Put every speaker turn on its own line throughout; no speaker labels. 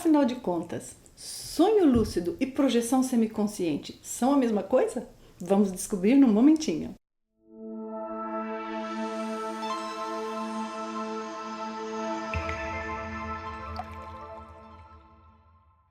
Afinal de contas, sonho lúcido e projeção semiconsciente são a mesma coisa? Vamos descobrir num momentinho.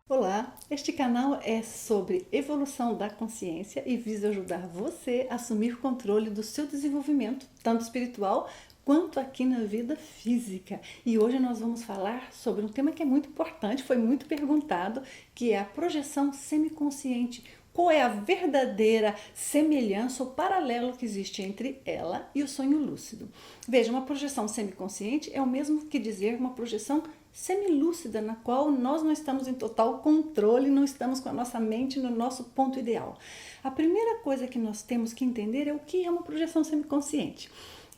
Olá, este canal é sobre evolução da consciência e visa ajudar você a assumir controle do seu desenvolvimento, tanto espiritual quanto aqui na vida física. E hoje nós vamos falar sobre um tema que é muito importante, foi muito perguntado, que é a projeção semiconsciente. Qual é a verdadeira semelhança ou paralelo que existe entre ela e o sonho lúcido? Veja, uma projeção semiconsciente é o mesmo que dizer uma projeção semilúcida, na qual nós não estamos em total controle, não estamos com a nossa mente no nosso ponto ideal. A primeira coisa que nós temos que entender é o que é uma projeção semiconsciente.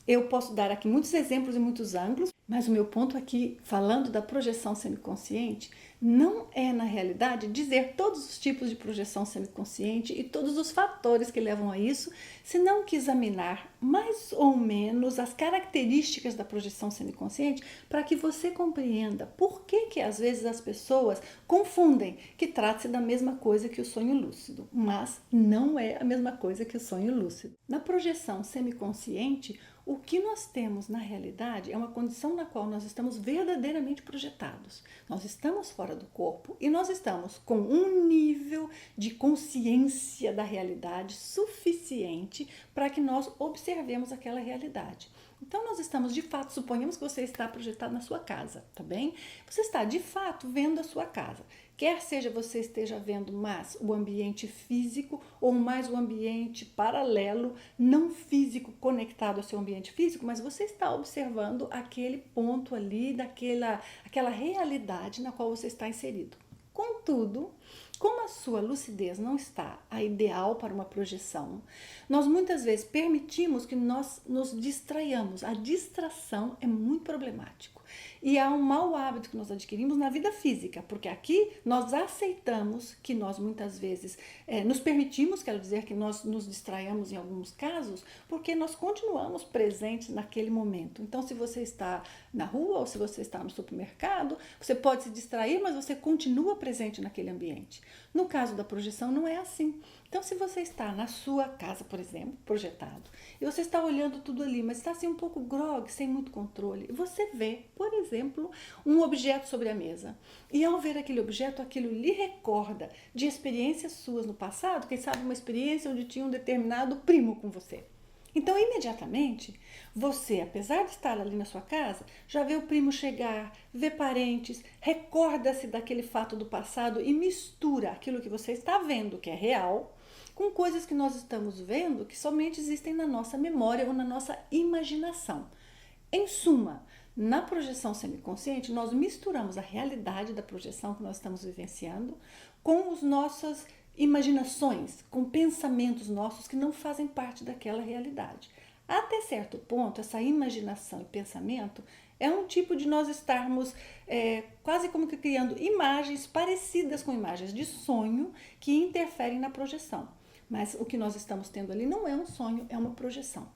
Eu posso dar aqui muitos exemplos e muitos ângulos, mas o meu ponto aqui, falando da projeção semiconsciente, não é, na realidade, dizer todos os tipos de projeção semiconsciente e todos os fatores que levam a isso, senão que examinar mais ou menos as características da projeção semiconsciente para que você compreenda por que às vezes as pessoas confundem que trata-se da mesma coisa que o sonho lúcido, mas não é a mesma coisa que o sonho lúcido. Na projeção semiconsciente, o que nós temos na realidade é uma condição na qual nós estamos verdadeiramente projetados. Nós estamos fora do corpo e nós estamos com um nível de consciência da realidade suficiente para que nós observemos aquela realidade. Então, nós estamos de fato, suponhamos que você está projetado na sua casa, tá bem? Você está de fato vendo a sua casa. Quer seja você esteja vendo mais o ambiente físico ou mais o ambiente paralelo, não físico, conectado ao seu ambiente físico, mas você está observando aquele ponto ali, aquela realidade na qual você está inserido. Contudo, como a sua lucidez não está a ideal para uma projeção, nós muitas vezes permitimos que nós nos distraiamos. A distração é muito problemático. E há um mau hábito que nós adquirimos na vida física, porque aqui nós aceitamos que nós muitas vezes nos permitimos, quero dizer que nós nos distraiamos em alguns casos, porque nós continuamos presentes naquele momento. Então, se você está na rua ou se você está no supermercado, você pode se distrair, mas você continua presente naquele ambiente. No caso da projeção, não é assim. Então, se você está na sua casa, por exemplo, projetado, e você está olhando tudo ali, mas está assim um pouco grogue, sem muito controle, você vê, por exemplo, um objeto sobre a mesa. E ao ver aquele objeto, aquilo lhe recorda de experiências suas no passado, quem sabe uma experiência onde tinha um determinado primo com você. Então, imediatamente, você, apesar de estar ali na sua casa, já vê o primo chegar, vê parentes, recorda-se daquele fato do passado e mistura aquilo que você está vendo, que é real, com coisas que nós estamos vendo que somente existem na nossa memória ou na nossa imaginação. Em suma, na projeção semiconsciente, nós misturamos a realidade da projeção que nós estamos vivenciando com as nossas imaginações, com pensamentos nossos que não fazem parte daquela realidade. Até certo ponto, essa imaginação e pensamento é um tipo de nós estarmos quase como que criando imagens parecidas com imagens de sonho que interferem na projeção. Mas o que nós estamos tendo ali não é um sonho, é uma projeção.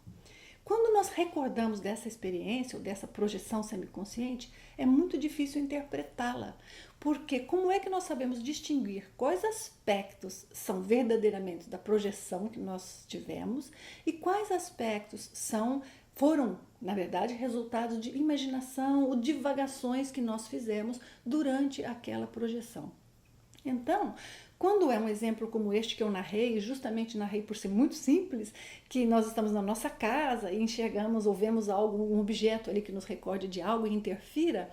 Quando nós recordamos dessa experiência ou dessa projeção semiconsciente, é muito difícil interpretá-la. Porque como é que nós sabemos distinguir quais aspectos são verdadeiramente da projeção que nós tivemos e quais aspectos foram, na verdade, resultados de imaginação ou divagações que nós fizemos durante aquela projeção? Então, quando é um exemplo como este que eu narrei, justamente narrei por ser muito simples, que nós estamos na nossa casa e enxergamos ou vemos algo, um objeto ali que nos recorde de algo e interfira,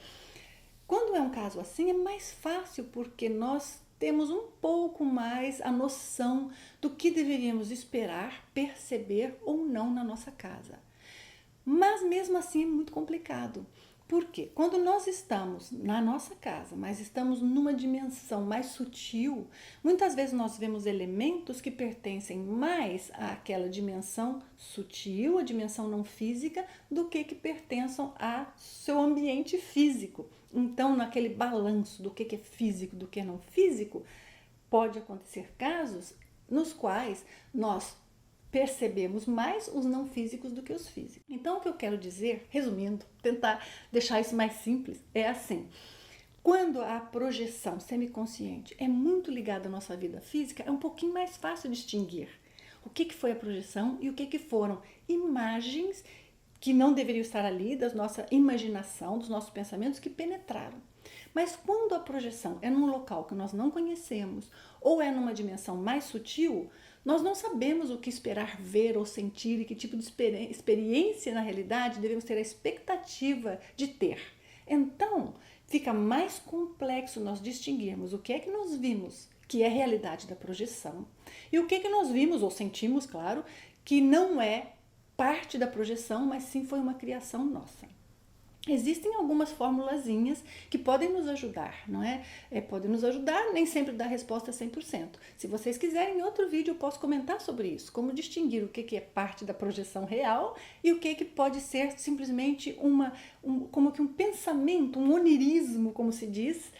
quando é um caso assim é mais fácil porque nós temos um pouco mais a noção do que deveríamos esperar, perceber ou não na nossa casa. Mas mesmo assim é muito complicado. Por quê? Quando nós estamos na nossa casa, mas estamos numa dimensão mais sutil, muitas vezes nós vemos elementos que pertencem mais àquela dimensão sutil, a dimensão não física, do que pertençam ao seu ambiente físico. Então, naquele balanço do que é físico, do que é não físico, pode acontecer casos nos quais nós percebemos mais os não físicos do que os físicos. Então, o que eu quero dizer, resumindo, tentar deixar isso mais simples, é assim: Quando a projeção semiconsciente é muito ligada à nossa vida física, é um pouquinho mais fácil distinguir o que foi a projeção e o que foram imagens que não deveriam estar ali, da nossa imaginação, dos nossos pensamentos que penetraram. Mas quando a projeção é num local que nós não conhecemos ou é numa dimensão mais sutil, nós não sabemos o que esperar ver ou sentir e que tipo de experiência na realidade devemos ter a expectativa de ter. Então, fica mais complexo nós distinguirmos o que é que nós vimos, que é a realidade da projeção, e o que é que nós vimos ou sentimos, claro, que não é parte da projeção, mas sim foi uma criação nossa. Existem algumas formulazinhas que podem nos ajudar, não é? Podem nos ajudar, nem sempre dar resposta 100%. Se vocês quiserem, em outro vídeo eu posso comentar sobre isso, como distinguir o que é parte da projeção real e o que pode ser simplesmente como que um pensamento, um onirismo, como se diz,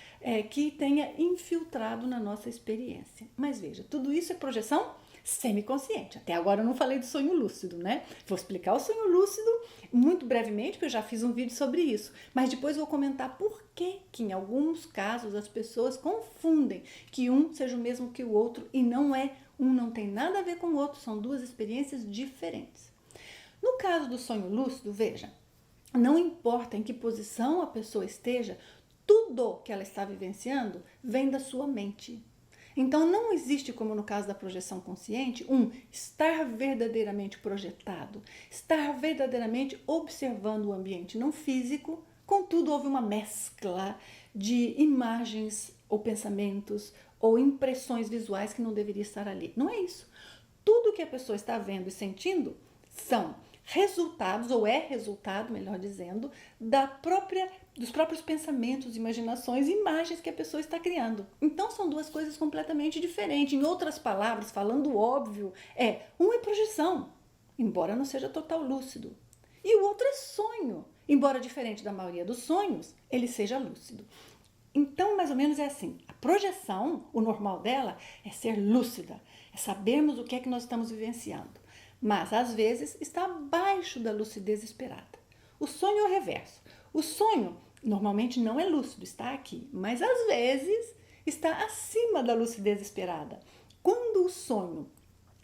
que tenha infiltrado na nossa experiência. Mas veja, tudo isso é projeção semiconsciente. Até agora eu não falei do sonho lúcido, né? Vou explicar o sonho lúcido muito brevemente, porque eu já fiz um vídeo sobre isso. Mas depois vou comentar por que em alguns casos as pessoas confundem que um seja o mesmo que o outro e não é. Um não tem nada a ver com o outro, são duas experiências diferentes. No caso do sonho lúcido, veja, não importa em que posição a pessoa esteja, tudo que ela está vivenciando vem da sua mente. Então, não existe, como no caso da projeção consciente, estar verdadeiramente projetado, estar verdadeiramente observando o ambiente não físico. Contudo, houve uma mescla de imagens ou pensamentos ou impressões visuais que não deveria estar ali. Não é isso. Tudo que a pessoa está vendo e sentindo são resultados, ou é resultado, melhor dizendo, dos próprios pensamentos, imaginações e imagens que a pessoa está criando. Então são duas coisas completamente diferentes. Em outras palavras, falando óbvio, um é projeção, embora não seja total lúcido. E o outro é sonho, embora diferente da maioria dos sonhos, ele seja lúcido. Então, mais ou menos é assim, a projeção, o normal dela é ser lúcida, é sabermos o que é que nós estamos vivenciando. Mas, às vezes, está abaixo da lucidez esperada. O sonho é o reverso. O sonho, normalmente, não é lúcido, está aqui, mas, às vezes, está acima da lucidez esperada. Quando o sonho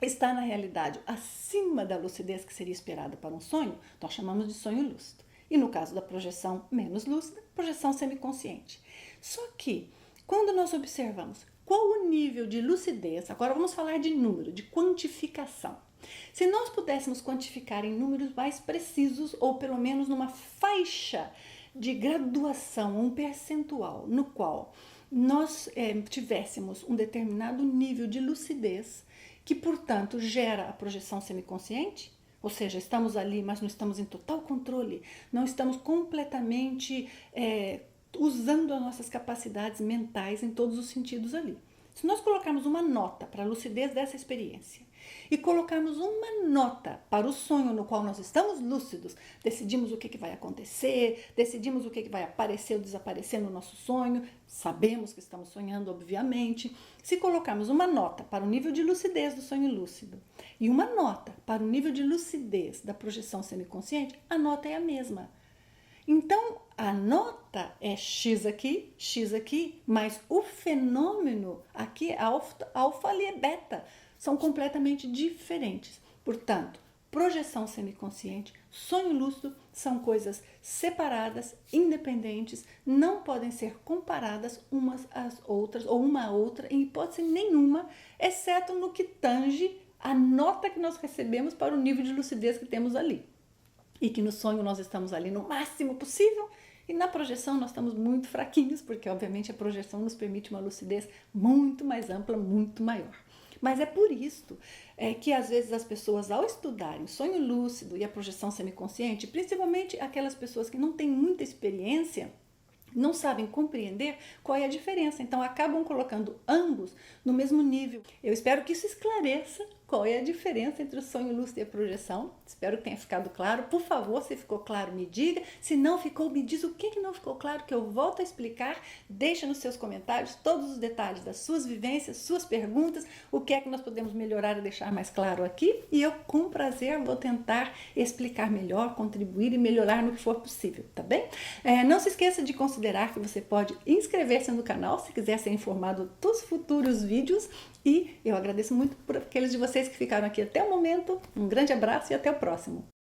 está, na realidade, acima da lucidez que seria esperada para um sonho, nós chamamos de sonho lúcido. E, no caso da projeção menos lúcida, projeção semiconsciente. Só que, quando nós observamos qual o nível de lucidez, agora vamos falar de número, de quantificação. Se nós pudéssemos quantificar em números mais precisos, ou pelo menos numa faixa de graduação, um percentual, no qual nós tivéssemos um determinado nível de lucidez, que, portanto, gera a projeção semiconsciente, ou seja, estamos ali, mas não estamos em total controle, não estamos completamente usando as nossas capacidades mentais em todos os sentidos ali. Se nós colocarmos uma nota para a lucidez dessa experiência e colocarmos uma nota para o sonho no qual nós estamos lúcidos, decidimos o que vai acontecer, decidimos o que vai aparecer ou desaparecer no nosso sonho, sabemos que estamos sonhando, obviamente. Se colocarmos uma nota para o nível de lucidez do sonho lúcido e uma nota para o nível de lucidez da projeção semiconsciente, a nota é a mesma. Então, a nota é X aqui, mas o fenômeno aqui, alfa ali é beta, são completamente diferentes. Portanto, projeção semiconsciente, sonho lúcido são coisas separadas, independentes, não podem ser comparadas umas às outras, ou uma a outra, em hipótese nenhuma, exceto no que tange a nota que nós recebemos para o nível de lucidez que temos ali. E que no sonho nós estamos ali no máximo possível e na projeção nós estamos muito fraquinhos, porque obviamente a projeção nos permite uma lucidez muito mais ampla, muito maior. Mas é por isso que às vezes as pessoas, ao estudarem o sonho lúcido e a projeção semiconsciente, principalmente aquelas pessoas que não têm muita experiência, não sabem compreender qual é a diferença, então acabam colocando ambos no mesmo nível. Eu espero que isso esclareça qual é a diferença entre o sonho lúcido e a projeção. Espero que tenha ficado claro. Por favor, se ficou claro, me diga. Se não ficou, me diz o que não ficou claro, que eu volto a explicar. Deixa nos seus comentários todos os detalhes das suas vivências, suas perguntas, o que é que nós podemos melhorar e deixar mais claro aqui. E eu, com prazer, vou tentar explicar melhor, contribuir e melhorar no que for possível, tá bem? Não se esqueça de considerar que você pode inscrever-se no canal se quiser ser informado dos futuros vídeos. E eu agradeço muito por aqueles de vocês que ficaram aqui até o momento. Um grande abraço e até o próximo.